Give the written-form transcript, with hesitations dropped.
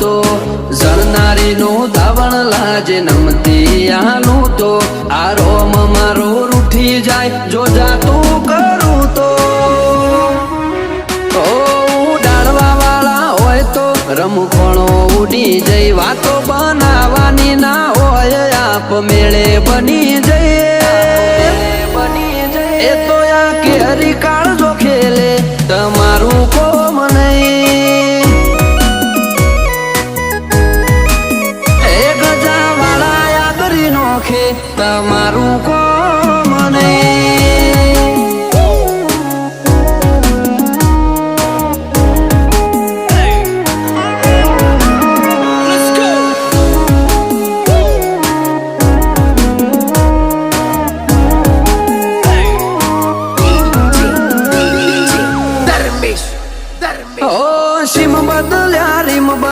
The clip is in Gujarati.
તો જણનારી નું ધાવણ લાજે નમતી આલું તો આ રોમ મારો રૂઠી જાય જો જાતું કરું તો ઉડાડવા વાળા હોય તો રમખોણો ઉડી જઈ વાતો બનાવવાની ના હોય આપ મેળે બની જઈએ એ તો આ કેરી કાળજો ખેલે તમારું કોમ નહીં એ ગજા વાળા આગરી નોખે તમારું કોમ